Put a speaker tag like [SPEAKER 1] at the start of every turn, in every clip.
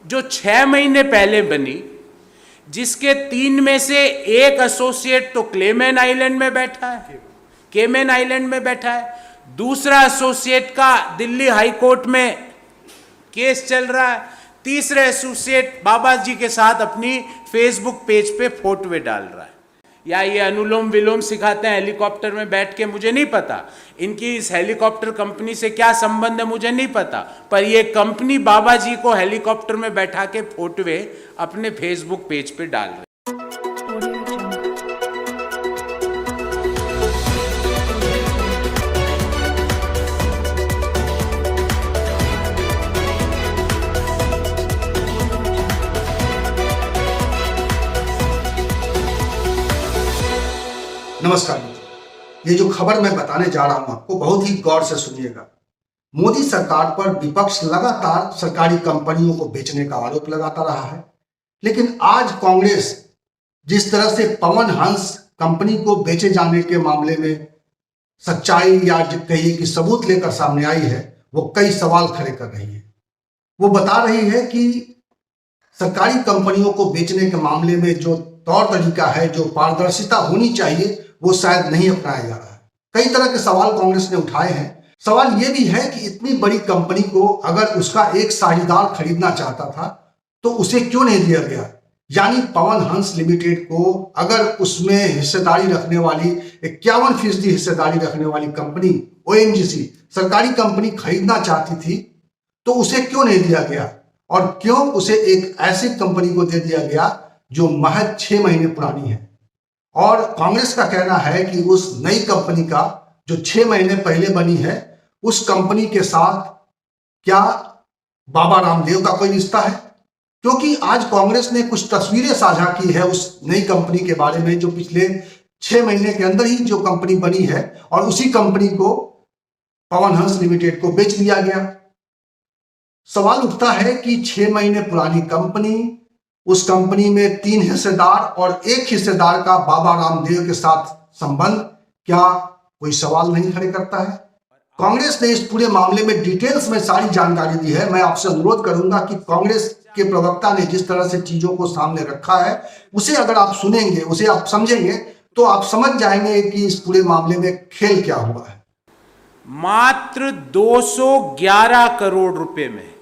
[SPEAKER 1] जो 6 महीने पहले बनी, जिसके 3 में से एक एसोसिएट तो केमैन आइलैंड में बैठा है, केमैन आइलैंड में बैठा है, दूसरा एसोसिएट का दिल्ली हाई कोर्ट में केस चल रहा है, तीसरे एसोसिएट बाबा जी के साथ अपनी फेसबुक पेज पे फोटो डाल रहा है। या ये अनुलोम विलोम सिखाते हैं हेलीकॉप्टर में बैठ के, मुझे नहीं पता इनकी इस हेलीकॉप्टर कंपनी से क्या संबंध है, मुझे नहीं पता, पर ये कंपनी बाबा जी को हेलीकॉप्टर में बैठा के फोटोए अपने फेसबुक पेज पे डाल रही है।
[SPEAKER 2] नमस्कार मित्रों, ये जो खबर मैं बताने जा रहा हूं आपको बहुत ही गौर से सुनिएगा। मोदी सरकार पर विपक्ष लगातार सरकारी कंपनियों को बेचने का आरोप लगाता रहा है, लेकिन आज कांग्रेस जिस तरह से पवन हंस कंपनी को बेचे जाने के मामले में सच्चाई या कहिए कि सबूत लेकर सामने आई है, वो कई सवाल खड़े कर रही है। वो बता रही है कि सरकारी कंपनियों को बेचने के मामले में जो तौर तरीका है, जो पारदर्शिता होनी चाहिए, वो शायद नहीं अपनाया जा रहा है। कई तरह के सवाल कांग्रेस ने उठाए हैं। सवाल यह भी है कि इतनी बड़ी कंपनी को अगर उसका एक साझेदार खरीदना चाहता था तो उसे क्यों नहीं दिया गया। यानी पवन हंस लिमिटेड को अगर उसमें हिस्सेदारी रखने वाली 51% हिस्सेदारी रखने वाली कंपनी ओएनजीसी सरकारी कंपनी खरीदना चाहती थी तो उसे क्यों नहीं दिया गया, और क्यों उसे एक ऐसी कंपनी को दे दिया गया जो महज 6 महीने पुरानी है। और कांग्रेस का कहना है कि उस नई कंपनी का जो 6 महीने पहले बनी है, उस कंपनी के साथ क्या बाबा रामदेव का कोई रिश्ता है, क्योंकि आज कांग्रेस ने कुछ तस्वीरें साझा की है उस नई कंपनी के बारे में जो पिछले 6 महीने के अंदर ही जो कंपनी बनी है, और उसी कंपनी को पवन हंस लिमिटेड को बेच दिया गया। सवाल उठता है कि 6 महीने पुरानी कंपनी, उस कंपनी में 3 हिस्सेदार और 1 हिस्सेदार का बाबा रामदेव के साथ संबंध, क्या कोई सवाल नहीं खड़े करता है। कांग्रेस ने इस पूरे मामले में डिटेल्स में सारी जानकारी दी है। मैं आपसे अनुरोध करूंगा कि कांग्रेस के प्रवक्ता ने जिस तरह से चीजों को सामने रखा है, उसे अगर आप सुनेंगे, उसे आप समझेंगे, तो आप समझ जाएंगे कि इस पूरे मामले में खेल क्या हुआ है।
[SPEAKER 1] मात्र 211 करोड़ रुपए में,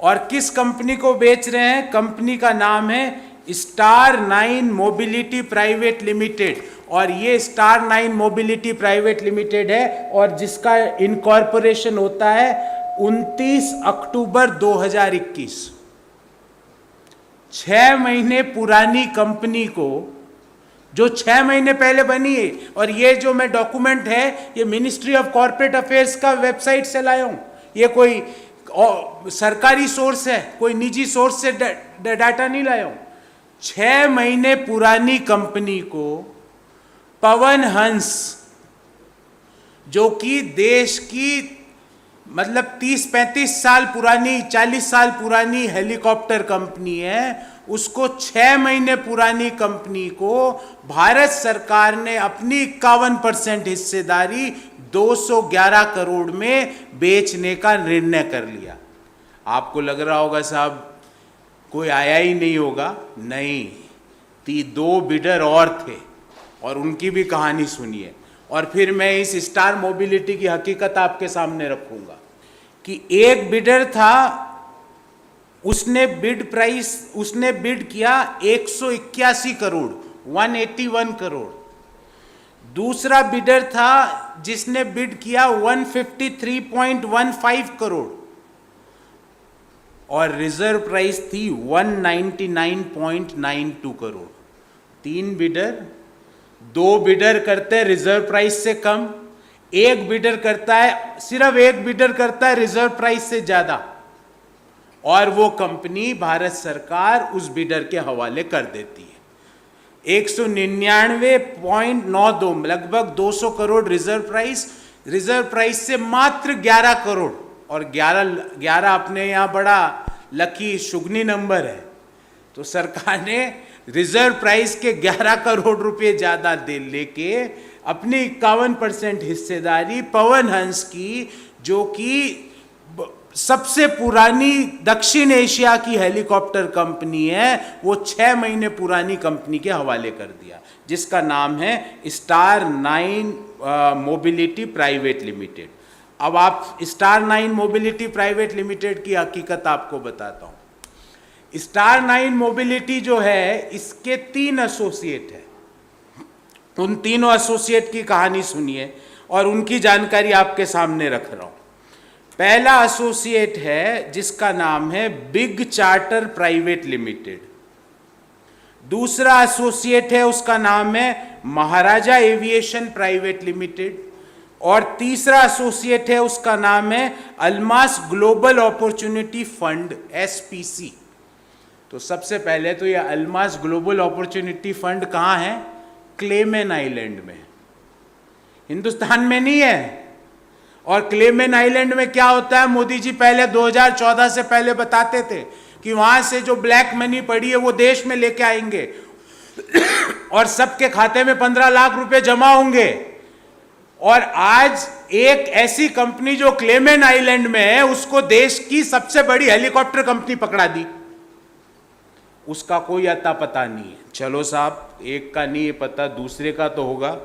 [SPEAKER 1] और किस कंपनी को बेच रहे हैं? कंपनी का नाम है स्टार 9 मोबिलिटी प्राइवेट लिमिटेड, और ये स्टार 9 मोबिलिटी प्राइवेट लिमिटेड है और जिसका इनकॉर्पोरेशन होता है 29 अक्टूबर 2021। 6 महीने पुरानी कंपनी को, जो 6 महीने पहले बनी है, और ये जो मैं डॉक्यूमेंट है ये मिनिस्ट्री ऑफ कॉर्पोरेट अफेयर्स का वेबसाइट से लाया हूं, ये कोई सरकारी सोर्स है, कोई निजी सोर्स से डाटा नहीं लाया हूं। 6 महीने पुरानी कंपनी को पवन हंस, जो कि देश की मतलब 30-35 साल पुरानी, 40 साल पुरानी हेलीकॉप्टर कंपनी है, उसको 6 महीने पुरानी कंपनी को भारत सरकार ने अपनी 51% हिस्सेदारी 211 करोड़ में बेचने का निर्णय कर लिया। आपको लग रहा होगा साहब कोई आया ही नहीं होगा, नहीं, 2 बिडर और थे और उनकी भी कहानी सुनिए, और फिर मैं इस स्टार मोबिलिटी की हकीकत आपके सामने रखूंगा कि एक बिडर था, उसने बिड किया 181 करोड़, 181 करोड़। दूसरा बिडर था जिसने बिड किया 153.15 करोड़, और रिजर्व प्राइस थी 199.92 करोड़। 3 बिडर, 2 बिडर करते हैं रिजर्व प्राइस से कम, एक बिडर करता है, सिर्फ एक बिडर करता है रिजर्व प्राइस से ज्यादा, और वो कंपनी भारत सरकार उस बिडर के हवाले कर देती है। 199.92, लगभग 200 करोड़ रिजर्व प्राइस से मात्र 11 करोड़, और 11 अपने यहाँ बड़ा लकी शुगनी नंबर है, तो सरकार ने रिजर्व प्राइस के 11 करोड़ रुपए ज्यादा दे लेके अपनी 51% हिस्सेदारी पवन हंस की, जो कि सबसे पुरानी दक्षिण एशिया की हेलीकॉप्टर कंपनी है, वो 6 महीने पुरानी कंपनी के हवाले कर दिया, जिसका नाम है स्टार 9 मोबिलिटी प्राइवेट लिमिटेड। अब आप स्टार 9 मोबिलिटी प्राइवेट लिमिटेड की हकीकत आपको बताता हूं। स्टार 9 मोबिलिटी जो है, इसके 3 एसोसिएट है। उन तीनों एसोसिएट की कहानी सुनिए और उनकी जानकारी आपके सामने रख रहा हूं। पहला एसोसिएट है जिसका नाम है बिग चार्टर प्राइवेट लिमिटेड। दूसरा एसोसिएट है, उसका नाम है महाराजा एविएशन प्राइवेट लिमिटेड। और तीसरा एसोसिएट है, उसका नाम है Almas global opportunity fund, SPC। तो सबसे पहले तो यह अल्मास ग्लोबल अपॉर्चुनिटी फंड कहाँ है? क्लेमेन आइलैंड में, हिंदुस्तान में नहीं है। और क्लेमेन आइलैंड में क्या होता है, मोदी जी पहले 2014 से पहले बताते थे कि वहां से जो ब्लैक मनी पड़ी है वो देश में लेके आएंगे और सबके खाते में 15 लाख रुपए जमा होंगे। और आज एक ऐसी कंपनी जो क्लेमेन आइलैंड में है, उसको देश की सबसे बड़ी हेलीकॉप्टर कंपनी पकड़ा दी। उसका कोई अता पता नहीं है। चलो साहब, एक का नहीं है पता, दूसरे का तो होगा।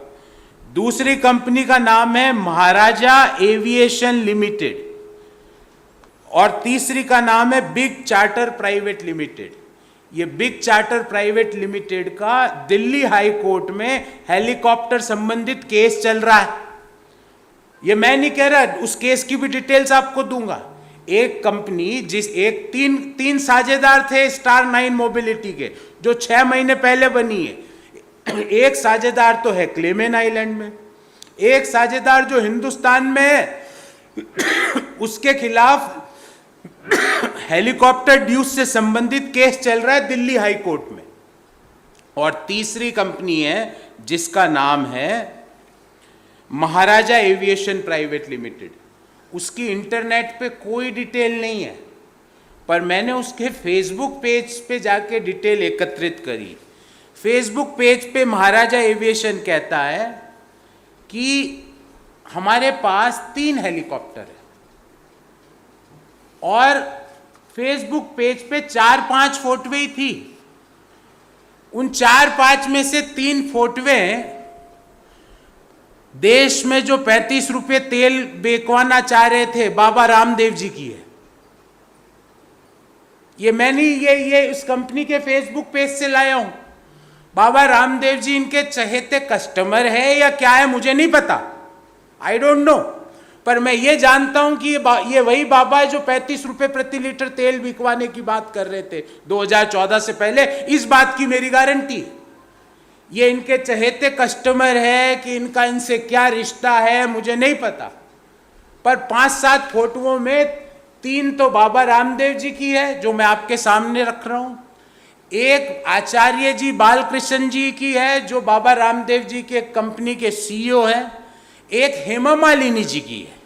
[SPEAKER 1] दूसरी कंपनी का नाम है महाराजा एविएशन लिमिटेड और तीसरी का नाम है बिग चार्टर प्राइवेट लिमिटेड। ये बिग चार्टर प्राइवेट लिमिटेड का दिल्ली हाई कोर्ट में हेलीकॉप्टर संबंधित केस चल रहा है। ये मैं नहीं कह रहा, उस केस की भी डिटेल्स आपको दूंगा। एक कंपनी तीन साझेदार थे स्टार 9 मोबिलिटी के, जो 6 महीने पहले बनी है। एक साझेदार तो है क्लेमेन आइलैंड में, एक साझेदार जो हिंदुस्तान में है उसके खिलाफ हेलीकॉप्टर ड्यूज से संबंधित केस चल रहा है दिल्ली हाई कोर्ट में। और तीसरी कंपनी है जिसका नाम है महाराजा एविएशन प्राइवेट लिमिटेड। उसकी इंटरनेट पे कोई डिटेल नहीं है, पर मैंने उसके फेसबुक पेज पे जाके डिटेल एकत्रित करी। फेसबुक पेज पे महाराजा एविएशन कहता है कि हमारे पास 3 हेलीकॉप्टर है और फेसबुक पेज पे 4-5 फोटोएं थी। उन 4-5 में से 3 फोटोएं देश में जो 35 रुपये तेल बेचवाना चाह रहे थे बाबा रामदेव जी की है। ये मैंने ये इस कंपनी के फेसबुक पेज से लाया हूं। बाबा रामदेव जी इनके चहेते कस्टमर है या क्या है मुझे नहीं पता, आई डोंट नो। पर मैं ये जानता हूं कि ये वही बाबा है जो 35 रुपए प्रति लीटर तेल बिकवाने की बात कर रहे थे 2014 से पहले। इस बात की मेरी गारंटी। ये इनके चहेते कस्टमर है कि इनका इनसे क्या रिश्ता है मुझे नहीं पता, पर 5-7 फोटोओं में 3 तो बाबा रामदेव जी की है जो मैं आपके सामने रख रहा हूं, एक आचार्य जी बालकृष्ण जी की है जो बाबा रामदेव जी के कंपनी के CEO है, एक हेमा मालिनी जी की है।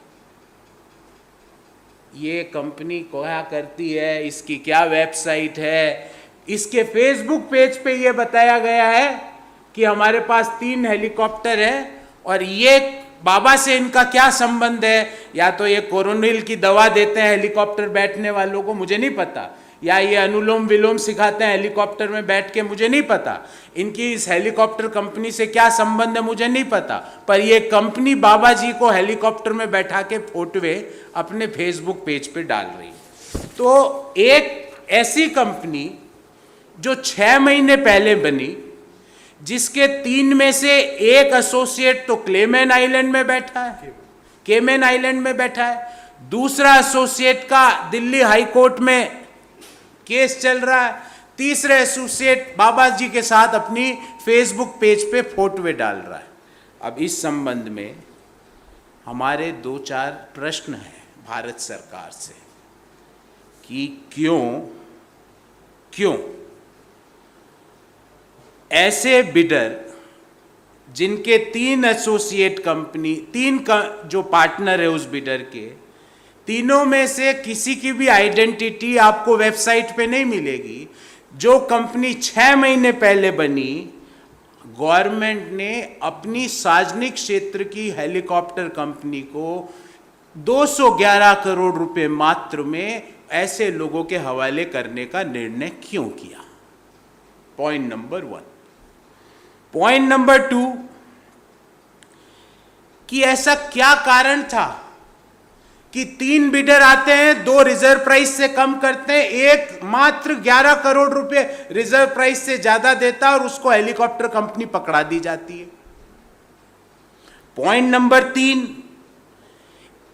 [SPEAKER 1] ये कंपनी क्या करती है, इसकी क्या वेबसाइट है, इसके फेसबुक पेज पे ये बताया गया है कि हमारे पास 3 हेलीकॉप्टर है। और ये बाबा से इनका क्या संबंध है, या तो ये कोरोनिल की दवा देते हैं हेलीकॉप्टर बैठने वालों को, मुझे नहीं पता, या ये अनुलोम विलोम सिखाते हैं हेलीकॉप्टर में बैठ के, मुझे नहीं पता। इनकी इस हेलीकॉप्टर कंपनी से क्या संबंध है मुझे नहीं पता, पर ये कंपनी बाबा जी को हेलीकॉप्टर में बैठा के फोटोएं अपने फेसबुक पेज पे डाल रही है। तो एक ऐसी कंपनी जो 6 महीने पहले बनी, जिसके 3 में से एक एसोसिएट तो क्लेमेन आइलैंड में बैठा है, केमेन आइलैंड में बैठा है, दूसरा एसोसिएट का दिल्ली हाई कोर्ट में केस चल रहा है, तीसरे एसोसिएट बाबा जी के साथ अपनी फेसबुक पेज पे फोटोएं डाल रहा है। अब इस संबंध में हमारे 2-4 प्रश्न हैं भारत सरकार से कि क्यों ऐसे बिडर जिनके 3 एसोसिएट कंपनी, 3 का जो पार्टनर है उस बिडर के, तीनों में से किसी की भी आइडेंटिटी आपको वेबसाइट पे नहीं मिलेगी। जो कंपनी 6 महीने पहले बनी, गवर्नमेंट ने अपनी सार्वजनिक क्षेत्र की हेलीकॉप्टर कंपनी को 211 करोड़ रुपए मात्र में ऐसे लोगों के हवाले करने का निर्णय क्यों किया? Point number 1। पॉइंट नंबर 2 कि ऐसा क्या कारण था कि 3 बिडर आते हैं, 2 रिजर्व प्राइस से कम करते हैं, एक मात्र 11 करोड़ रुपए रिजर्व प्राइस से ज्यादा देता और उसको हेलीकॉप्टर कंपनी पकड़ा दी जाती है। पॉइंट नंबर 3,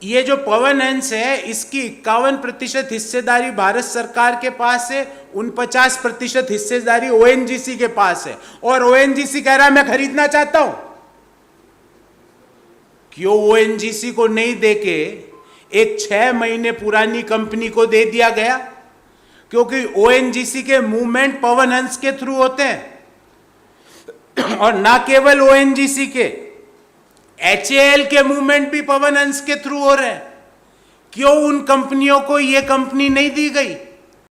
[SPEAKER 1] ये जो पवन हंस है इसकी 51% हिस्सेदारी भारत सरकार के पास है, 49% हिस्सेदारी ओएनजीसी के पास है, और ओएनजीसी कह रहा है मैं खरीदना चाहता हूं। क्यों ओएनजीसी को नहीं देके एक 6 महीने पुरानी कंपनी को दे दिया गया? क्योंकि ओएनजीसी के मूवमेंट पवन हंस के थ्रू होते हैं, और ना केवल ओएनजीसी के, एचएएल के मूवमेंट भी पवन हंस के थ्रू हो रहे हैं। क्यों उन कंपनियों को यह कंपनी नहीं दी गई?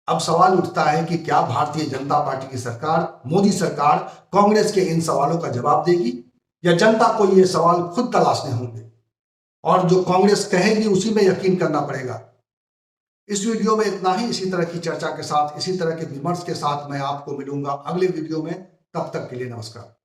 [SPEAKER 2] अब सवाल उठता है कि क्या भारतीय जनता पार्टी की सरकार, मोदी सरकार, कांग्रेस के इन सवालों का जवाब देगी, या जनता को ये सवाल खुद तलाशने होंगे और जो कांग्रेस कहेगी उसी में यकीन करना पड़ेगा? इस वीडियो में इतना ही। इसी तरह की चर्चा के साथ, इसी तरह के विमर्श के साथ मैं आपको मिलूंगा अगले वीडियो में। तब तक के लिए नमस्कार।